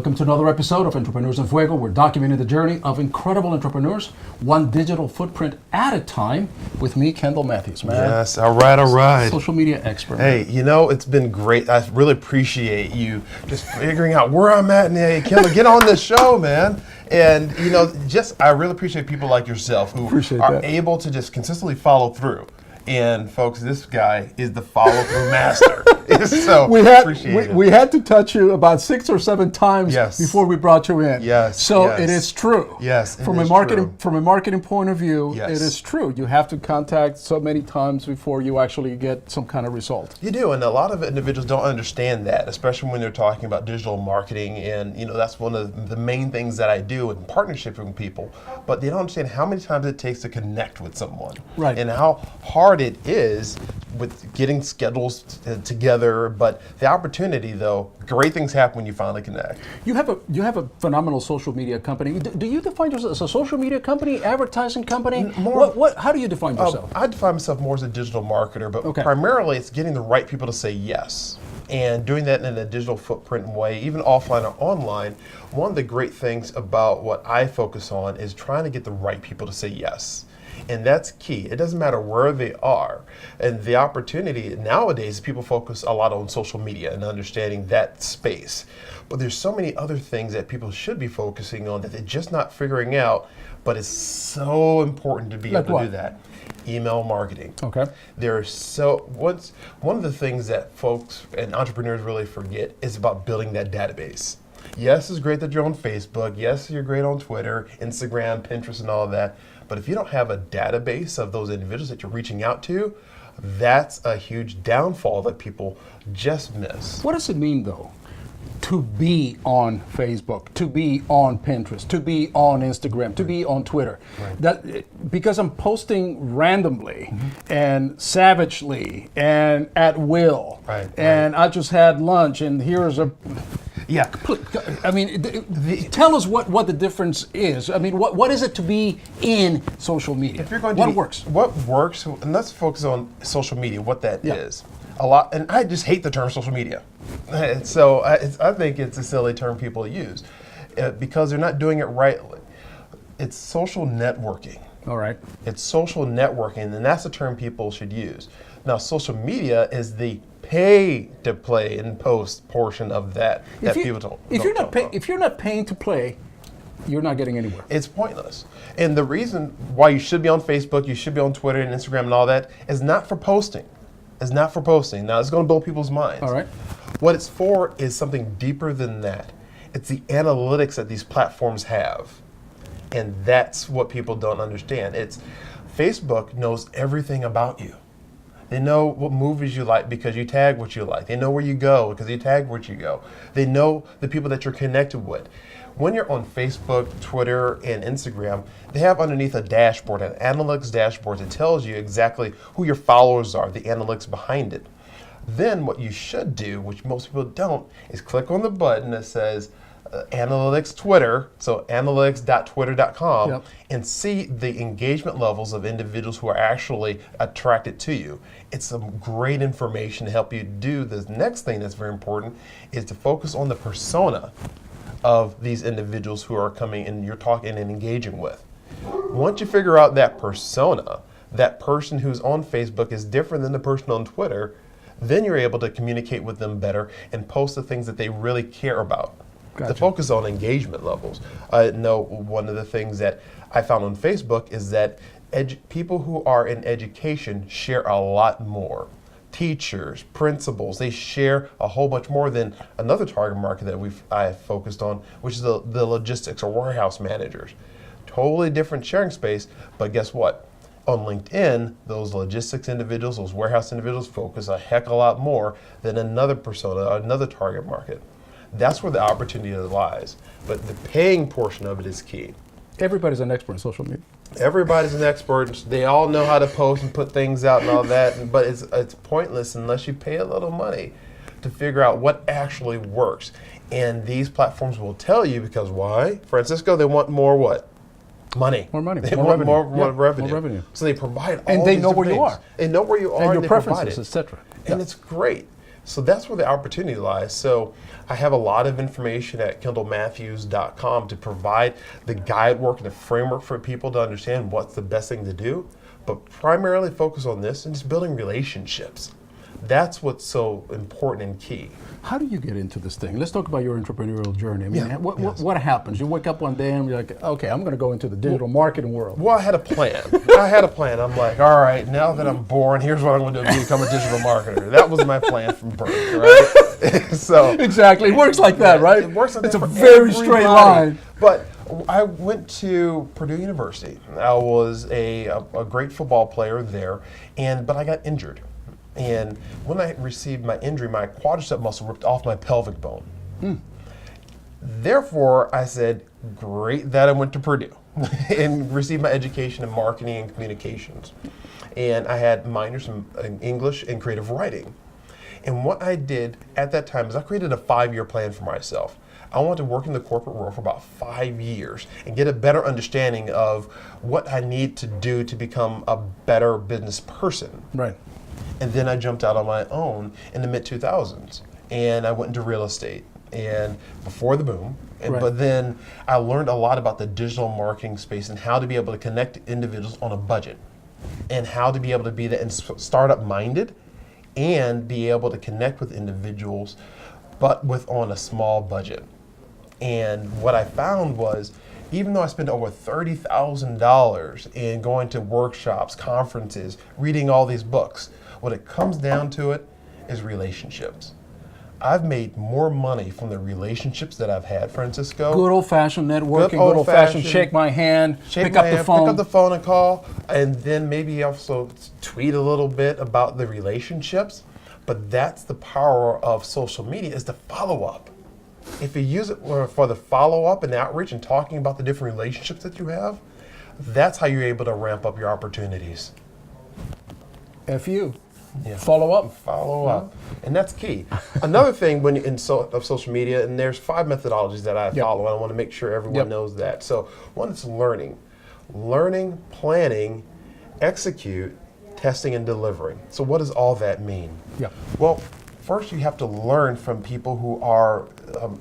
Welcome to another episode of Entrepreneurs in Fuego. We're documenting the journey of incredible entrepreneurs, one digital footprint at a time, with me, Kendall Matthews, man. Yes, all right. Social media expert. Hey, you know, it's been great. I really appreciate you just figuring out where I'm at. And hey, Kendall, get on this show, man. And, you know, I really appreciate people like yourself who are able to just consistently follow through. And folks, this guy is the follow-through master. So we had to touch you about 6 or 7 times before we brought you in. It is true. From a marketing point of view, it is true. You have to contact so many times before you actually get some kind of result. You do, and a lot of individuals don't understand that, especially when they're talking about digital marketing. And you know, that's one of the main things that I do in partnership with people. But they don't understand how many times it takes to connect with someone, and how hard it is with getting schedules together. But the opportunity, though, great things happen when you finally connect. You have a phenomenal social media company. Do you define yourself as a social media company, advertising company? How do you define yourself? I define myself more as a digital marketer, but primarily it's getting the right people to say yes. And doing that in a digital footprint way, even offline or online. One of the great things about what I focus on is trying to get the right people to say yes. And that's key. It doesn't matter where they are. And the opportunity nowadays, people focus a lot on social media and understanding that space. But there's so many other things that people should be focusing on that they're just not figuring out, but it's so important to be able to do that. Email marketing. One of the things that folks and entrepreneurs really forget is about building that database. Yes, it's great that you're on Facebook. Yes, you're great on Twitter, Instagram, Pinterest, and all of that. But if you don't have a database of those individuals that you're reaching out to, that's a huge downfall that people just miss. What does it mean, though, to be on Facebook, to be on Pinterest, to be on Instagram, to be on Twitter? Because I'm posting randomly and savagely and at will, and I just had lunch, and here's a... I mean, tell us what the difference is. I mean, what is it to be in social media? If you're going to what works, and let's focus on social media, what that is. A lot, and I just hate the term social media. So I think it's a silly term people use because they're not doing it rightly. It's social networking. All right. It's social networking, and that's the term people should use. Now, social media is the pay to play and post portion of that people don't. If you're not paying to play, you're not getting anywhere. It's pointless. And the reason why you should be on Facebook, you should be on Twitter and Instagram and all that is not for posting. It's not for posting. Now, it's going to blow people's minds. All right. What it's for is something deeper than that. It's the analytics that these platforms have. And that's what people don't understand. Facebook knows everything about you. They know what movies you like because you tag what you like. They know where you go because you tag where you go. They know the people that you're connected with. When you're on Facebook, Twitter, and Instagram, they have underneath a dashboard, an analytics dashboard that tells you exactly who your followers are, the analytics behind it. Then what you should do, which most people don't, is click on the button that says Analytics Twitter, so analytics.twitter.com, and see the engagement levels of individuals who are actually attracted to you. It's some great information to help you do this. Next thing that's very important is to focus on the persona of these individuals who are coming and you're talking and engaging with. Once you figure out that persona, that person who's on Facebook is different than the person on Twitter, then you're able to communicate with them better and post the things that they really care about. To focus on engagement levels. I know one of the things that I found on Facebook is that people who are in education share a lot more. Teachers, principals, they share a whole bunch more than another target market that I focused on, which is the logistics or warehouse managers. Totally different sharing space, but guess what? On LinkedIn, those logistics individuals, those warehouse individuals focus a heck of a lot more than another persona, another target market. That's where the opportunity lies. But the paying portion of it is key. Everybody's an expert in social media. Everybody's an expert. They all know how to post and put things out and all that, but it's pointless unless you pay a little money to figure out what actually works. And these platforms will tell you because why? Francisco, they want more what? Money. More money. They more want revenue. more revenue. More revenue. So they provide all and they these know where things. you are. They know where you are and your they preferences, etc. And it's great. So that's where the opportunity lies. So I have a lot of information at kendallmatthews.com to provide the guide work and the framework for people to understand what's the best thing to do, but primarily focus on this and just building relationships. That's what's so important and key. How do you get into this thing? Let's talk about your entrepreneurial journey. I mean, Yeah, what happens? You wake up one day and you're like, okay, I'm going to go into the digital marketing world. Well, I had a plan. I'm like, all right, now that I'm born, here's what I'm going to do to become a digital marketer. That was my plan from birth, right? So exactly, it works like that, right? It works like it's that a for very everybody. straight line. But I went to Purdue University. I was a great football player there, but I got injured. And when I received my injury, my quadricep muscle ripped off my pelvic bone. Therefore, I said, great that I went to Purdue and received my education in marketing and communications. And I had minors in English and creative writing. And what I did at that time is I created a 5-year plan for myself. I wanted to work in the corporate world for about 5 years and get a better understanding of what I need to do to become a better business person. Right. And then I jumped out on my own in the mid-2000s, and I went into real estate, and before the boom. Right. But then I learned a lot about the digital marketing space and how to be able to connect individuals on a budget, and how to be able to be that and startup-minded, and be able to connect with individuals, but on a small budget. And what I found was, even though I spent over $30,000 in going to workshops, conferences, reading all these books, what it comes down to it is relationships. I've made more money from the relationships that I've had, Francisco. Good old-fashioned networking, good old-fashioned shake my hand, pick up the phone and call, and then maybe also tweet a little bit about the relationships. But that's the power of social media, is the follow-up. If you use it for the follow-up and outreach and talking about the different relationships that you have, that's how you're able to ramp up your opportunities. FU. Yeah. Follow up. Follow up. And that's key. Another thing of social media, and there's 5 methodologies that I follow, and I want to make sure everyone knows that. So one is learning. Learning, planning, execute, testing, and delivering. So what does all that mean? Yeah. Well, first you have to learn from people who are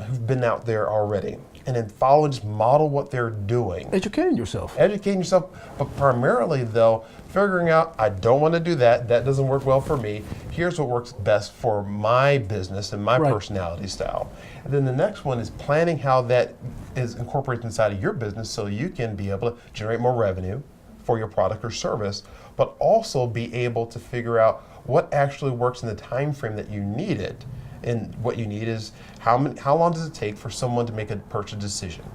who've been out there already, and then follow and just model what they're doing. Educating yourself. Educating yourself, but primarily though, figuring out, I don't want to do that, that doesn't work well for me, here's what works best for my business and my personality style. And then the next one is planning how that is incorporated inside of your business so you can be able to generate more revenue for your product or service, but also be able to figure out what actually works in the time frame that you need it. And what you need is how long does it take for someone to make a purchase decision?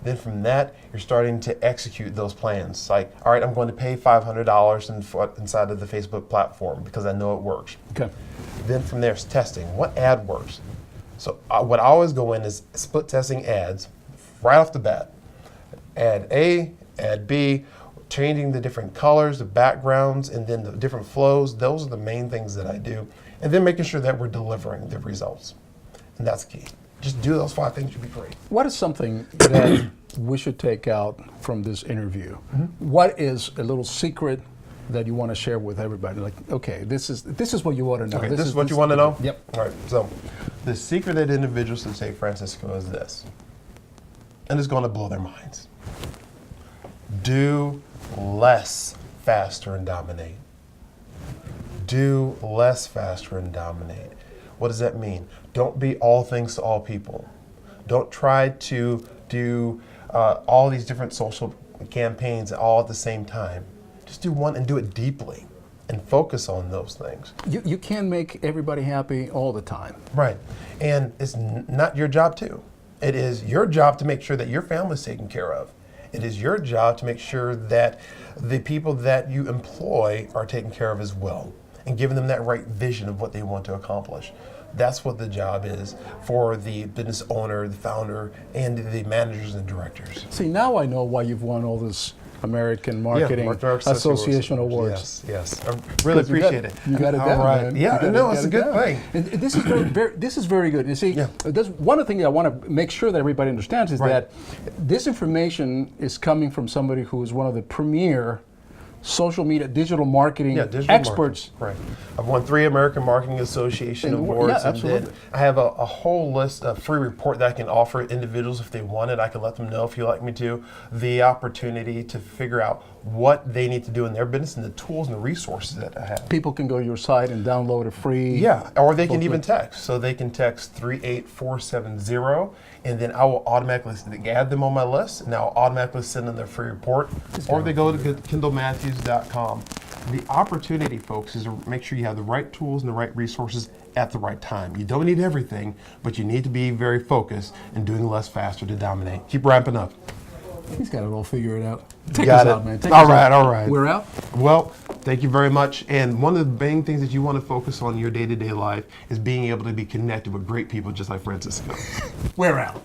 Then from that, you're starting to execute those plans. Like, all right, I'm going to pay $500 inside of the Facebook platform because I know it works. Okay. Then from there, it's testing. What ad works? So what I always go in is split testing ads right off the bat. Ad A, ad B, changing the different colors, the backgrounds, and then the different flows. Those are the main things that I do. And then making sure that we're delivering the results. And that's key. Just do those 5 things, you'll be great. What is something that we should take out from this interview? What is a little secret that you want to share with everybody? Like, okay, this is what you want to know. Okay, this is what you want to know? Yep. All right, so the secret that individuals should take, Francisco, is this. And it's going to blow their minds. Do less, faster, and dominate. Do less, faster, and dominate. What does that mean? Don't be all things to all people. Don't try to do all these different social campaigns all at the same time. Just do one and do it deeply and focus on those things. You can't make everybody happy all the time. Right. And it's not your job to. It is your job to make sure that your family's taken care of. It is your job to make sure that the people that you employ are taken care of as well, and giving them that right vision of what they want to accomplish. That's what the job is for the business owner, the founder, and the managers and directors. See, now I know why you've won all this American Marketing Association awards. Yes, I really appreciate it. You got it down, man. Yeah, no, it's a good thing. And this is very good. You see, that's one of the things I want to make sure that everybody understands is that this information is coming from somebody who is one of the premier social media, digital marketing digital experts. marketing. Right. I've won 3 American Marketing Association And awards. yeah, absolutely. And then I have a whole list, a free report that I can offer individuals if they want it. I can let them know if you like me to. The opportunity to figure out what they need to do in their business and the tools and the resources that I have. People can go to your site and download a free. Yeah, or they can booklet. even text. So they can text 38470, and then I will automatically add them on my list, and I'll automatically send them their free report. Or they go to KendallMatthews.com. The opportunity, folks, is to make sure you have the right tools and the right resources at the right time. You don't need everything, but you need to be very focused and doing less faster to dominate. Keep ramping up. He's got it all figured out. Take Got us it. out, man. Take All us right, out. all right. We're out. Well, thank you very much. And one of the main things that you want to focus on in your day-to-day life is being able to be connected with great people just like Francisco. We're out.